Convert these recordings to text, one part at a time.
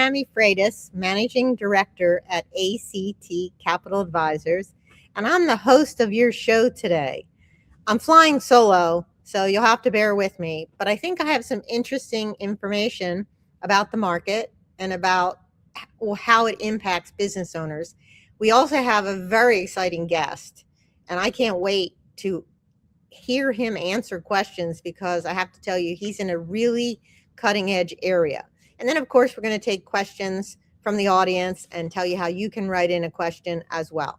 Tami Fratis, Managing Director at ACT Capital Advisors, and I'm the host of your show today. I'm flying solo, so you'll have to bear with me, but I think I have some interesting information about the market and about how it impacts business owners. We also have a very exciting guest, and I can't wait to hear him answer questions because I have to tell you, he's in a really cutting edge area. And then, of course, we're going to take questions from the audience and tell you how you can write in a question as well.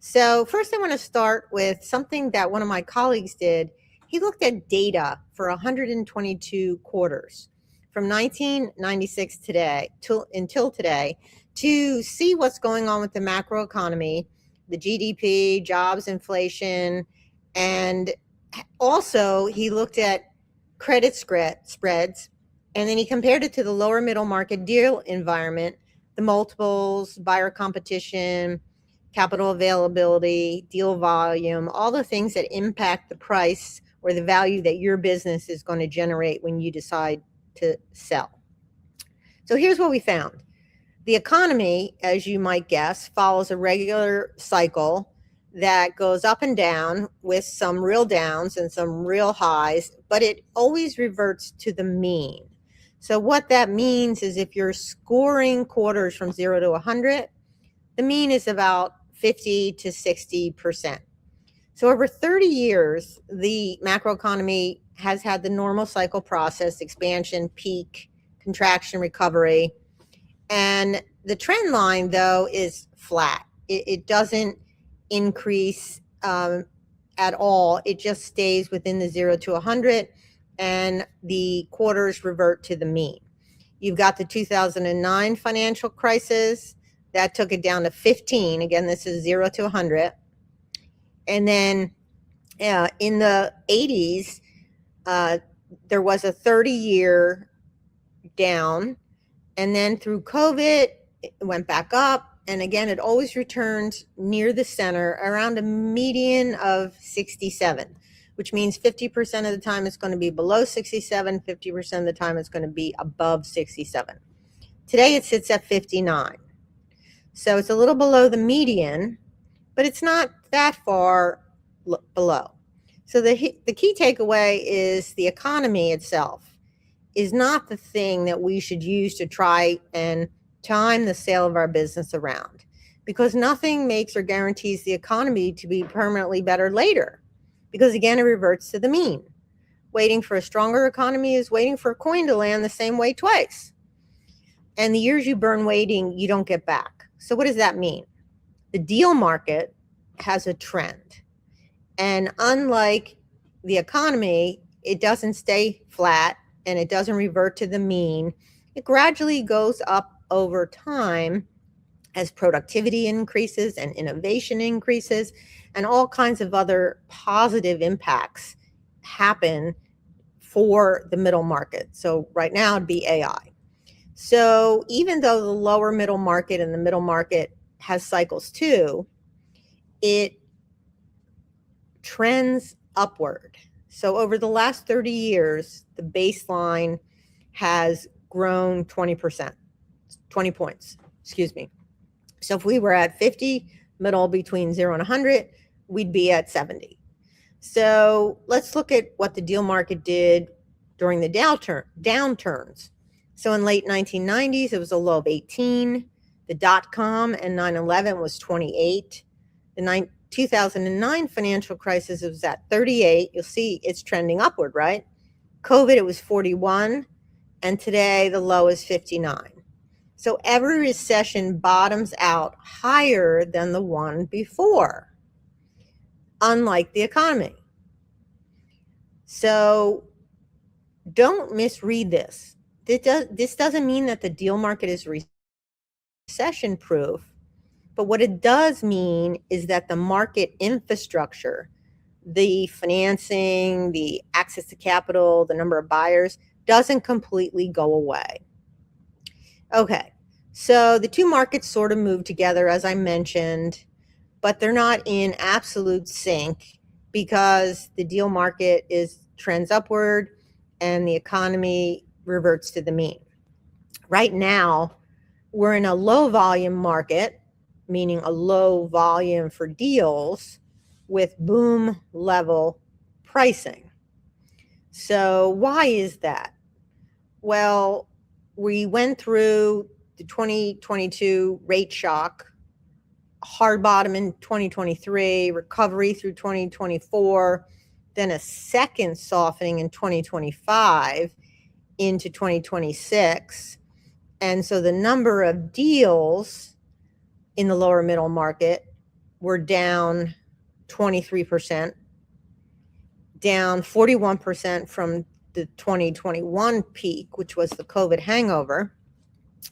So first, I want to start with something that one of my colleagues did. He looked at data for 122 quarters from 1996 until today to see what's going on with the macroeconomy, the GDP, jobs, inflation, and also he looked at credit spreads, and then he compared it to the lower middle market deal environment, the multiples, buyer competition, capital availability, deal volume, all the things that impact the price or the value that your business is going to generate when you decide to sell. So here's what we found. The economy, as you might guess, follows a regular cycle that goes up and down with some real downs and some real highs, but it always reverts to the mean. So what that means is if you're scoring quarters from 0 to 100, the mean is about 50 to 60%. So over 30 years, the macroeconomy has had the normal cycle process: expansion, peak, contraction, recovery. And the trend line, though, is flat. It doesn't increase at all. It just stays within the 0 to 100, and the quarters revert to the mean. You've got the 2009 financial crisis. That took it down to 15. Again, this is 0 to 100. And then in the 80s, there was a 30-year down. And then through COVID, it went back up. And again, it always returns near the center around a median of 67, which means 50% of the time it's going to be below 67, 50% of the time it's going to be above 67. Today it sits at 59. So it's a little below the median, but it's not that far below. So the key takeaway is the economy itself is not the thing that we should use to try and time the sale of our business around, because nothing makes or guarantees the economy to be permanently better later, because again, it reverts to the mean. Waiting for a stronger economy is waiting for a coin to land the same way twice. And the years you burn waiting, you don't get back. So what does that mean? The deal market has a trend. And unlike the economy, it doesn't stay flat and it doesn't revert to the mean. It gradually goes up over time as productivity increases and innovation increases and all kinds of other positive impacts happen for the middle market. So right now it'd be AI. So even though the lower middle market and the middle market has cycles too, it trends upward. So over the last 30 years, the baseline has grown 20%, 20 points, excuse me. So if we were at 50, middle between 0 and 100, we'd be at 70. So let's look at what the deal market did during the downturns. So in late 1990s, it was a low of 18. The dot-com and 9/11 was 28. The 2009 financial crisis was at 38. You'll see it's trending upward, right? COVID, it was 41. And today the low is 59. So every recession bottoms out higher than the one before, unlike the economy. So don't misread this. This doesn't mean that the deal market is recession proof, but what it does mean is that the market infrastructure, the financing, the access to capital, the number of buyers, doesn't completely go away. Okay, so the two markets sort of move together, as I mentioned, but they're not in absolute sync because the deal market trends upward and the economy reverts to the mean. Right now, we're in a low volume market, meaning a low volume for deals with boom level pricing. So why is that? Well, we went through the 2022 rate shock, hard bottom in 2023, recovery through 2024, then a second softening in 2025 into 2026. And so the number of deals in the lower middle market were down 23%, down 41% from the 2021 peak, which was the COVID hangover,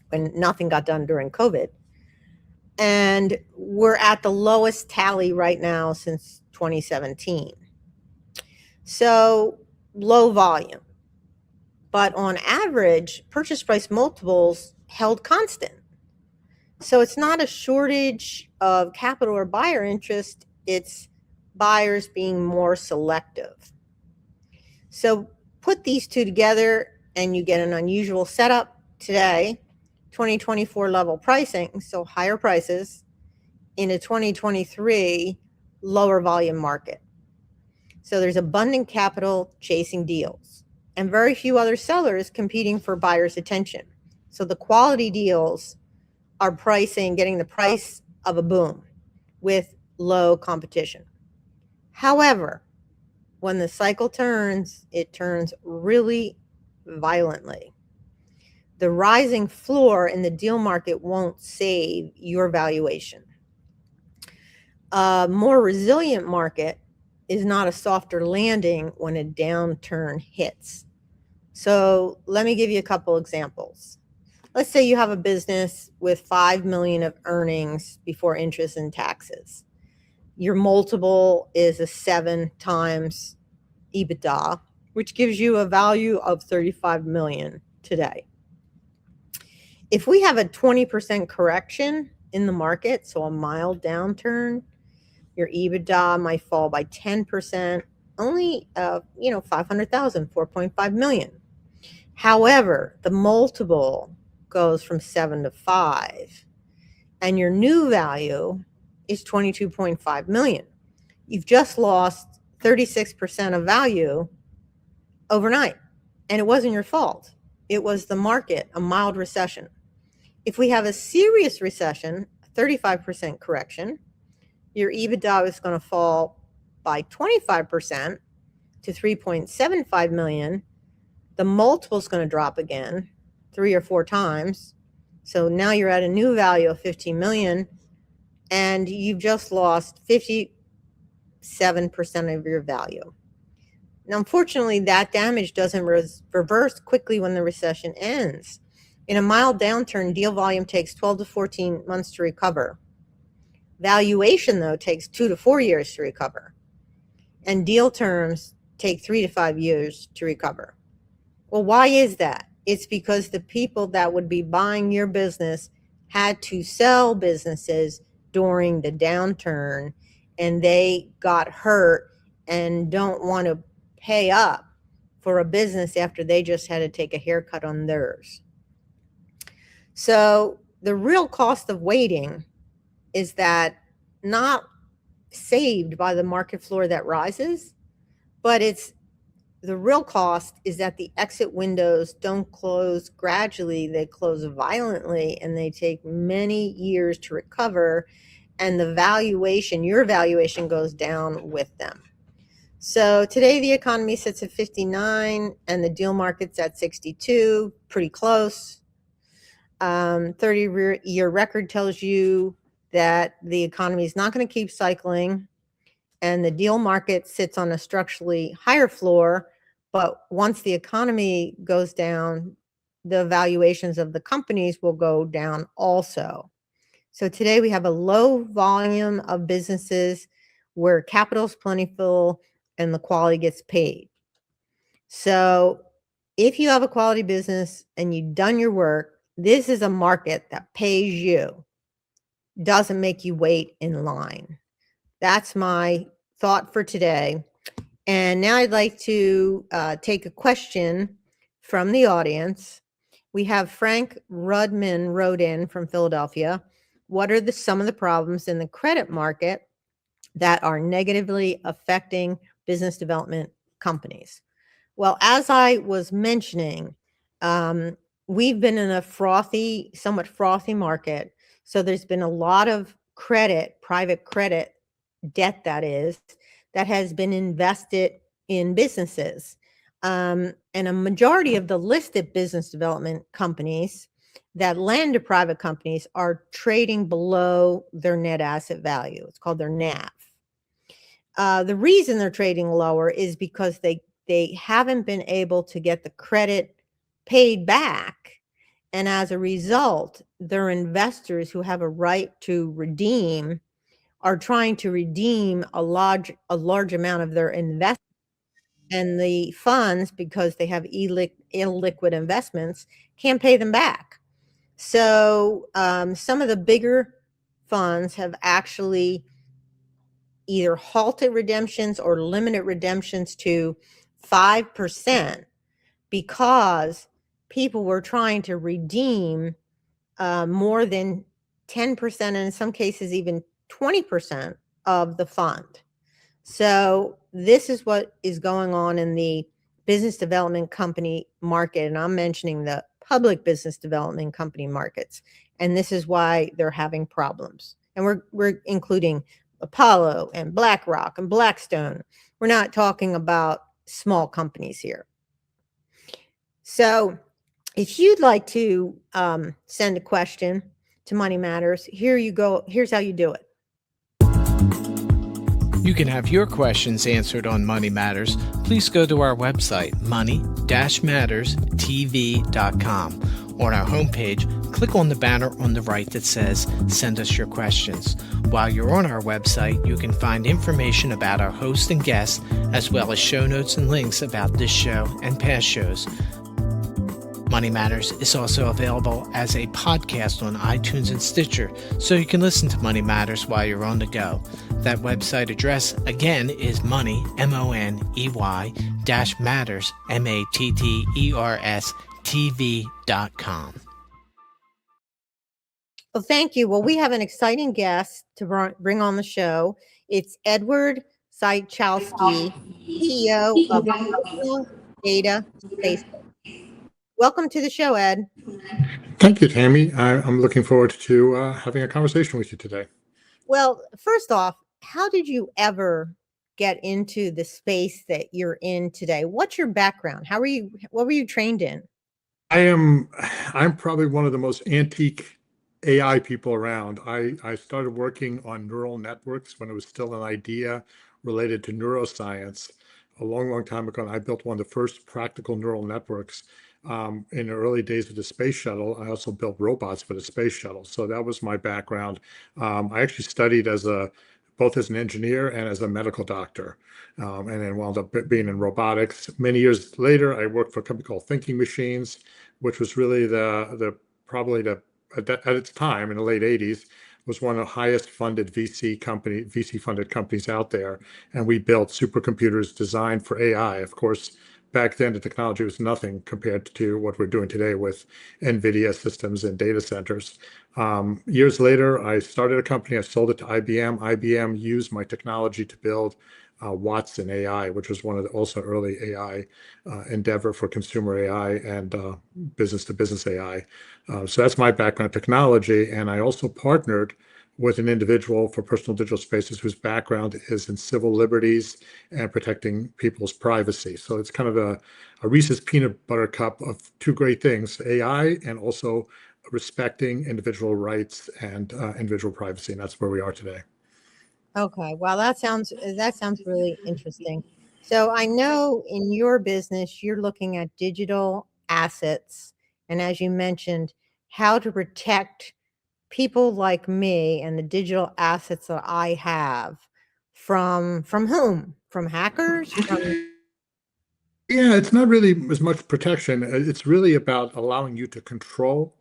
when nothing got done during COVID. And we're at the lowest tally right now since 2017. So low volume. But on average, purchase price multiples held constant. So it's not a shortage of capital or buyer interest, it's buyers being more selective. So put these two together and you get an unusual setup today, 2024 level pricing, so higher prices, in a 2023 lower volume market. So there's abundant capital chasing deals and very few other sellers competing for buyers' attention. So the quality deals are getting the price of a boom with low competition. However, when the cycle turns, it turns really violently. The rising floor in the deal market won't save your valuation. A more resilient market is not a softer landing when a downturn hits. So let me give you a couple examples. Let's say you have a business with $5 million of earnings before interest and taxes. Your multiple is a 7 times EBITDA, which gives you a value of $35 million today. If we have a 20% correction in the market, so a mild downturn, your EBITDA might fall by 10%, only $500,000, $4.5 million. However, the multiple goes from 7 to 5, and your new value is $22.5 million. You've just lost 36% of value overnight, and it wasn't your fault. It was the market, a mild recession. If we have a serious recession, 35% correction, your EBITDA is going to fall by 25% to $3.75 million. The multiple is going to drop again 3 or 4 times. So now you're at a new value of $15 million, and you've just lost 57% of your value. Now, unfortunately, that damage doesn't reverse quickly when the recession ends. In a mild downturn, deal volume takes 12 to 14 months to recover. Valuation, though, takes 2 to 4 years to recover. And deal terms take 3 to 5 years to recover. Well, why is that? It's because the people that would be buying your business had to sell businesses during the downturn, and they got hurt and don't want to pay up for a business after they just had to take a haircut on theirs. So the real cost of waiting is that not saved by the market floor that rises, but the real cost is that the exit windows don't close gradually, they close violently, and they take many years to recover, and your valuation goes down with them. So today the economy sits at 59 and the deal market's at 62, pretty close. 30-year record tells you that the economy is not going to keep cycling, and the deal market sits on a structurally higher floor. But once the economy goes down, the valuations of the companies will go down also. So today we have a low volume of businesses where capital is plentiful and the quality gets paid. So if you have a quality business and you've done your work, this is a market that pays you, doesn't make you wait in line. That's my thought for today. And now I'd like to take a question from the audience. We have Frank Rudman wrote in from Philadelphia. What are some of the problems in the credit market that are negatively affecting business development companies? Well, as I was mentioning, we've been in a somewhat frothy market. So there's been a lot of private credit debt that has been invested in businesses. And a majority of the listed business development companies that lend to private companies are trading below their net asset value. It's called their NAV. The reason they're trading lower is because they haven't been able to get the credit paid back. And as a result, their investors who have a right to redeem are trying to redeem a large amount of their investment. And the funds, because they have illiquid investments, can't pay them back. So some of the bigger funds have actually either halted redemptions or limited redemptions to 5% because people were trying to redeem more than 10%, and in some cases even 20% of the fund. So this is what is going on in the business development company market, and I'm mentioning the public business development company markets, and this is why they're having problems. And we're including Apollo and BlackRock and Blackstone. We're not talking about small companies here. So if you'd like to send a question to Money Matters, here you go. Here's how you do it. You can have your questions answered on Money Matters. Please go to our website, money-matterstv.com. On our homepage, click on the banner on the right that says, Send us your questions. While you're on our website, you can find information about our host and guests, as well as show notes and links about this show and past shows. Money Matters is also available as a podcast on iTunes and Stitcher, so you can listen to Money Matters while you're on the go. That website address, again, is money, M-O-N-E-Y, -matters, M-A-T-T-E-R-S, TV.com. Well, thank you. Well, we have an exciting guest to bring on the show. It's Edward Zyszkowski, CEO of Personal Data Space. Welcome to the show, Ed. Thank you, Tammy. I'm looking forward to having a conversation with you today. Well, first off, how did you ever get into the space that you're in today? What's your background? What were you trained in? I'm probably one of the most antique AI people around. I started working on neural networks when it was still an idea related to neuroscience a long, long time ago. And I built one of the first practical neural networks in the early days of the space shuttle. I also built robots for the space shuttle. So that was my background. I actually studied both as an engineer and as a medical doctor, and then wound up being in robotics. Many years later, I worked for a company called Thinking Machines, which was really at its time in the late 80s, was one of the highest funded VC funded companies out there. And we built supercomputers designed for AI. Of course, back then the technology was nothing compared to what we're doing today with NVIDIA systems and data centers. Years later, I started a company. I sold it to IBM. IBM used my technology to build Watson AI, which was one of the also early AI endeavor for consumer AI and business-to-business AI. So that's my background in technology. And I also partnered with an individual for Personal Digital Spaces whose background is in civil liberties and protecting people's privacy. So it's kind of a Reese's peanut butter cup of two great things, AI and also respecting individual rights and individual privacy. And that's where we are today. Okay. Well, that sounds really interesting. So I know in your business, you're looking at digital assets. And as you mentioned, how to protect people like me and the digital assets that I have from whom? From hackers? Yeah, it's not really as much protection. It's really about allowing you to control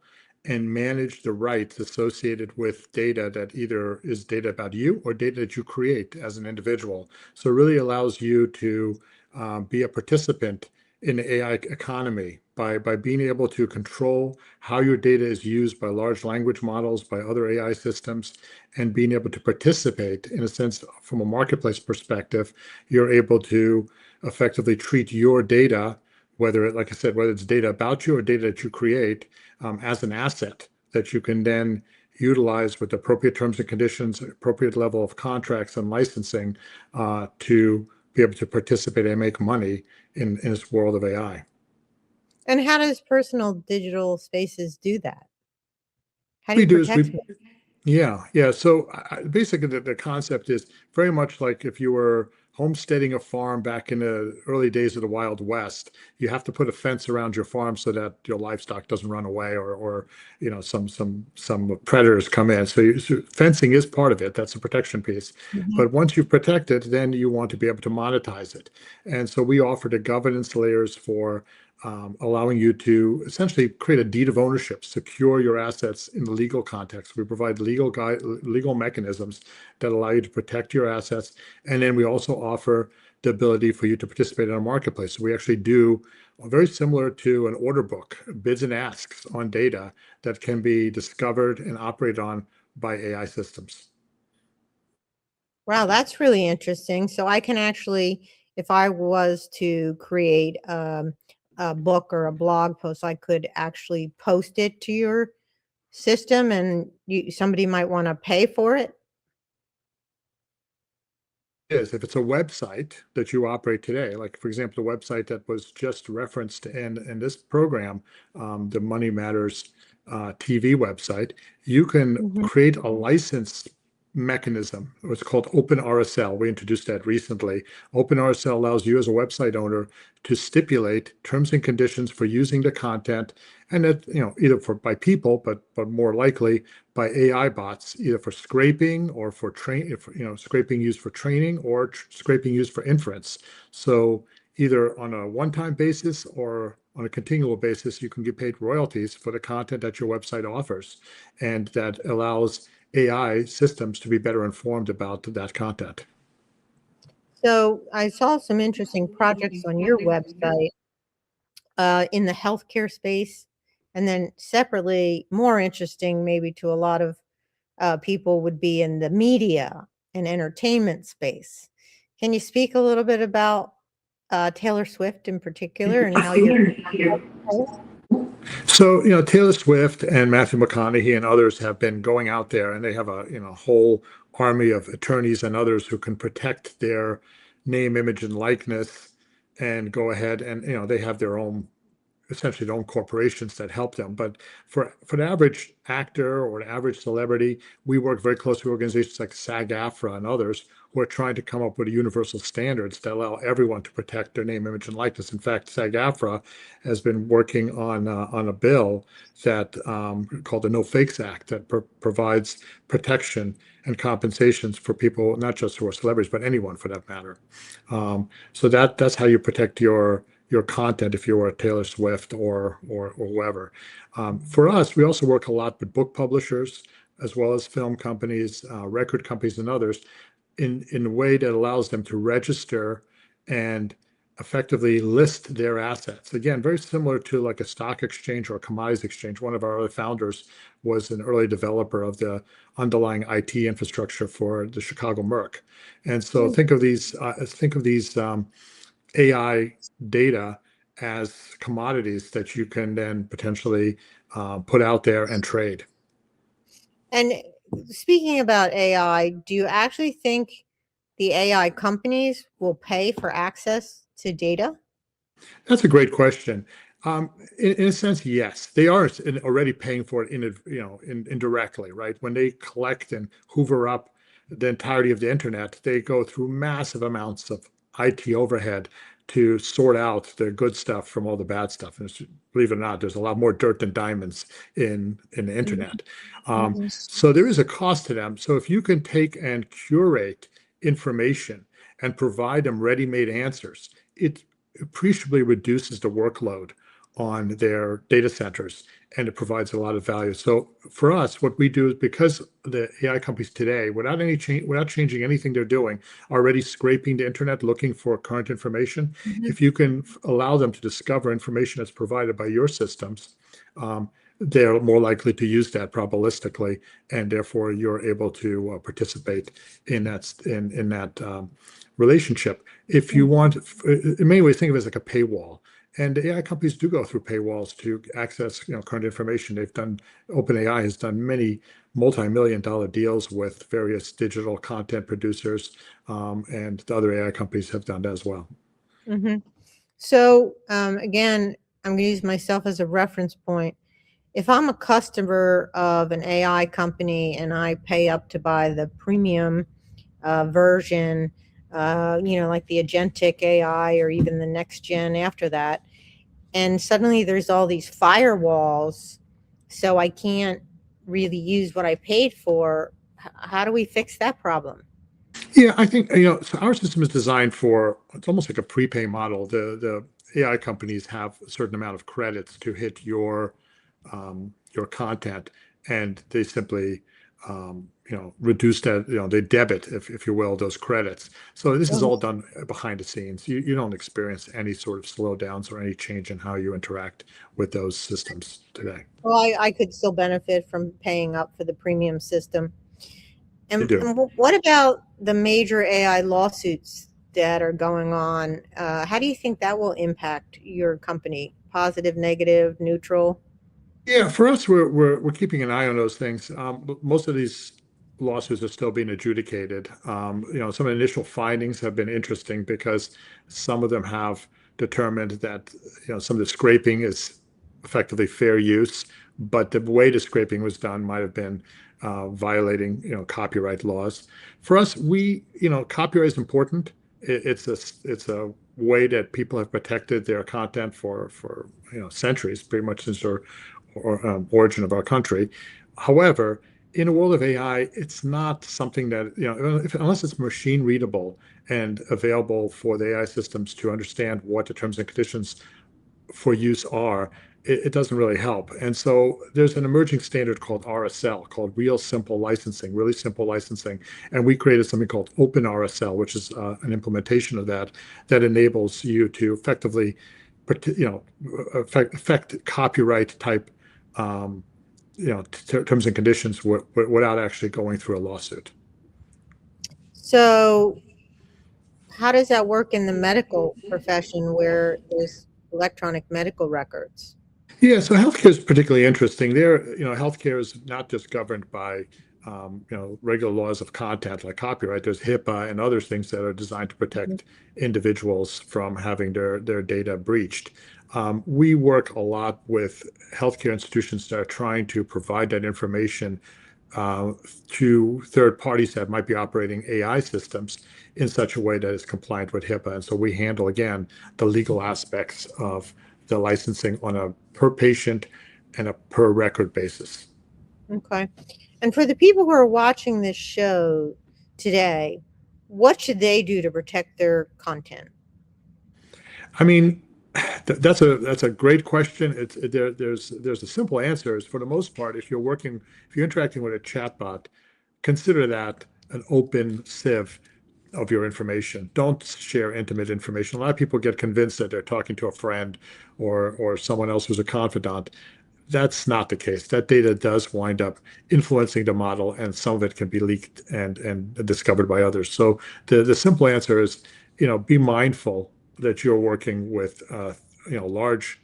and manage the rights associated with data that either is data about you or data that you create as an individual. So it really allows you to be a participant in the AI economy by being able to control how your data is used by large language models, by other AI systems, and being able to participate, in a sense, from a marketplace perspective, you're able to effectively treat your data, whether, like I said, whether it's data about you or data that you create, as an asset that you can then utilize with appropriate terms and conditions, appropriate level of contracts and licensing, to be able to participate and make money in this world of AI. And how does Personal Digital Spaces do that? How do We you do is protect me? yeah. So basically, the concept is very much like if you were homesteading a farm back in the early days of the Wild West. You have to put a fence around your farm so that your livestock doesn't run away, or some predators come in. So fencing is part of it. That's a protection piece. Mhm. But once you protect it, then you want to be able to monetize it. And so we offer the governance layers for allowing you to essentially create a deed of ownership, secure your assets in the legal context. We provide legal mechanisms that allow you to protect your assets. And then we also offer the ability for you to participate in a marketplace. So we actually do very similar to an order book, bids and asks on data that can be discovered and operated on by AI systems. Wow, that's really interesting. So I can actually, if I was to create a book or a blog post, I could actually post it to your system, and somebody might want to pay for it. Is if it's a website that you operate today, like for example, the website that was just referenced in this program, the Money Matters TV website, you can Mhm. create a license mechanism. It's called OpenRSL. We introduced that recently. OpenRSL allows you as a website owner to stipulate terms and conditions for using the content, and that, either by people, but more likely by AI bots, either for scraping or for scraping used for training, or scraping used for inference. So either on a one-time basis or on a continual basis, you can get paid royalties for the content that your website offers, and that allows AI systems to be better informed about that content. So I saw some interesting projects on your website in the healthcare space, and then separately, more interesting maybe to a lot of people, would be in the media and entertainment space. Can you speak a little bit about Taylor Swift in particular and how you're? So, Taylor Swift and Matthew McConaughey and others have been going out there, and they have a whole army of attorneys and others who can protect their name, image, and likeness, and go ahead and they have their own, essentially their own corporations that help them. But for the average actor or the average celebrity, we work very closely with organizations like SAG-AFTRA and others who are trying to come up with universal standards that allow everyone to protect their name, image, and likeness. In fact, SAG-AFTRA has been working on a bill that called the No Fakes Act that provides protection and compensations for people, not just who are celebrities, but anyone for that matter. So that's how you protect your content if you're a Taylor Swift or whoever. For us, we also work a lot with book publishers as well as film companies, record companies, and others in a way that allows them to register and effectively list their assets. Again, very similar to like a stock exchange or a commodities exchange. One of our other founders was an early developer of the underlying IT infrastructure for the Chicago Merc. And so think of these AI data as commodities that you can then potentially put out there and trade. And speaking about AI, do you actually think the AI companies will pay for access to data? That's a great question. In a sense, yes, they are already paying for it indirectly, right? When they collect and hoover up the entirety of the internet, they go through massive amounts of IT overhead to sort out the good stuff from all the bad stuff. And believe it or not, there's a lot more dirt than diamonds in the internet. Mhm. So there is a cost to them. So if you can take and curate information and provide them ready-made answers, it appreciably reduces the workload on their data centers, and it provides a lot of value. So for us, what we do is, because the AI companies today, without any change, without changing anything they're doing, are already scraping the internet looking for current information. Mhm. If you can allow them to discover information that's provided by your systems, they're more likely to use that probabilistically, and therefore you're able to participate in that relationship. If you want, in many ways, think of it as like a paywall. And AI companies do go through paywalls to access, current information. OpenAI has done many multi-million-dollar deals with various digital content producers, and the other AI companies have done that as well. Mm-hmm. So again, I'm going to use myself as a reference point. If I'm a customer of an AI company and I pay up to buy the premium version, like the agentic AI or even the next gen after that, and suddenly there's all these firewalls, so I can't really use what I paid for. How do we fix that problem? Yeah, I think, so our system is designed for, it's almost like a prepay model. The AI companies have a certain amount of credits to hit your content, and they simply reduce that, they debit, if you will, those credits. So this is all done behind the scenes. You don't experience any sort of slowdowns or any change in how you interact with those systems today. Well, I could still benefit from paying up for the premium system. You And, do. and what about the major AI lawsuits that are going on? How do you think that will impact your company? Positive, negative, neutral? Yeah, for us, we're keeping an eye on those things. But most of these lawsuits are still being adjudicated. Some initial findings have been interesting because some of them have determined that some of the scraping is effectively fair use, but the way the scraping was done might have been violating copyright laws. For us, copyright is important. It's a way that people have protected their content for centuries, pretty much since their origin of our country. However, in a world of AI, it's not something that, unless it's machine readable and available for the AI systems to understand what the terms and conditions for use are, it doesn't really help. And so there's an emerging standard called RSL, called Real Simple Licensing, really simple licensing. And we created something called Open RSL, which is an implementation of that enables you to effectively, affect copyright type terms and conditions without actually going through a lawsuit. So, how does that work in the medical profession where there's electronic medical records? Yeah, so healthcare is particularly interesting. Healthcare is not just governed by, regular laws of content like copyright. There's HIPAA and other things that are designed to protect individuals from having their data breached. We work a lot with healthcare institutions that are trying to provide that information to third parties that might be operating AI systems in such a way that is compliant with HIPAA. And so we handle, again, the legal aspects of the licensing on a per patient and a per record basis. Okay. And for the people who are watching this show today, what should they do to protect their content? I mean, that's a great question. There's a simple answer. Is for the most part, if you're interacting with a chatbot, consider that an open sieve of your information. Don't share intimate information. A lot of people get convinced that they're talking to a friend or someone else who's a confidant. That's not the case. That data does wind up influencing the model, and some of it can be leaked and discovered by others. So the simple answer is, be mindful that you're working with large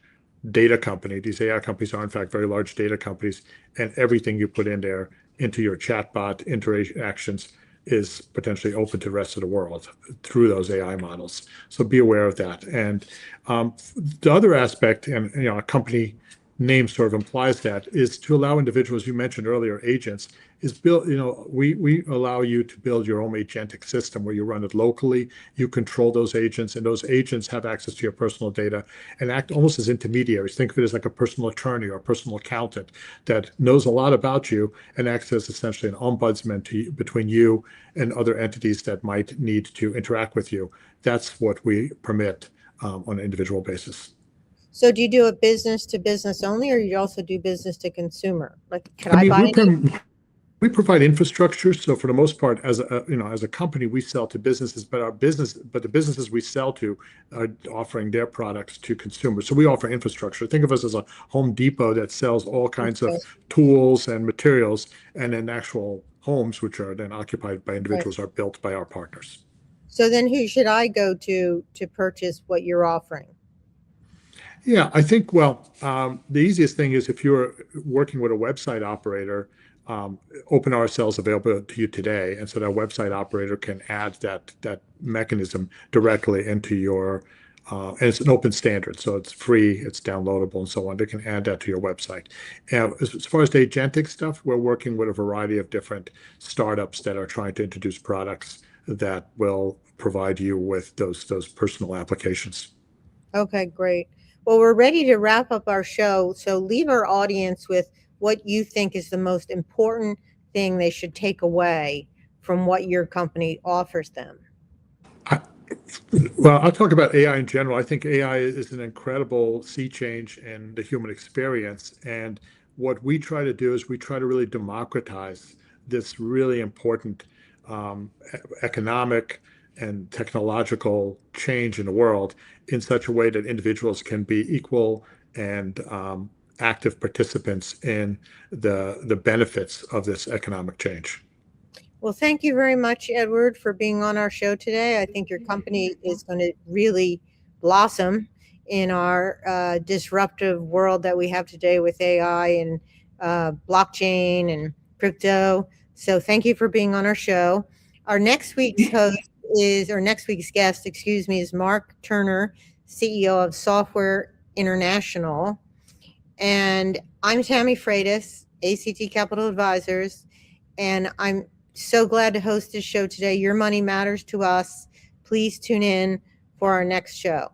data company. These AI companies are in fact very large data companies, and everything you put in there into your chatbot interactions is potentially open to the rest of the world through those AI models. So be aware of that. And the other aspect, and a company name sort of implies that, is to allow individuals, you mentioned earlier, agents, is built, we allow you to build your own agentic system where you run it locally, you control those agents, and those agents have access to your personal data and act almost as intermediaries. Think of it as like a personal attorney or a personal accountant that knows a lot about you and acts as essentially an ombudsman between you and other entities that might need to interact with you. That's what we permit on an individual basis. So do you do a business to business only, or you also do business to consumer? Like, could I I mean, buy we provide infrastructure. So for the most part, as a company, we sell to businesses, but the businesses we sell to are offering their products to consumers. So we offer infrastructure. Think of us as a Home Depot that sells all kinds of Okay, tools and materials, and then actual homes, which are then occupied by right. individuals, are built by our partners. So then who should I go to purchase what you're offering? Yeah, I think, well, the easiest thing is if you're working with a website operator, open RSL is available to you today. And so that website operator can add that mechanism directly into your, and it's an open standard. So it's free, it's downloadable and so on. They can add that to your website. And as far as the agentic stuff, we're working with a variety of different startups that are trying to introduce products that will provide you with those personal applications. Okay, great. Well, we're ready to wrap up our show. So leave our audience with what you think is the most important thing they should take away from what your company offers them. I, Well, I'll talk about AI in general. I think AI is an incredible sea change in the human experience. And what we try to do is we try to really democratize this really important economic and technological change in the world in such a way that individuals can be equal and active participants in the benefits of this economic change. Well, thank you very much, Edward, for being on our show today. I think your company is going to really blossom in our disruptive world that we have today with AI and blockchain and crypto. So thank you for being on our show. Our next week's next week's guest, excuse me, is Mark Turner, CEO of Software International. And I'm Tami Fratis, ACT Capital Advisors, and I'm so glad to host this show today. Your money matters to us. Please tune in for our next show.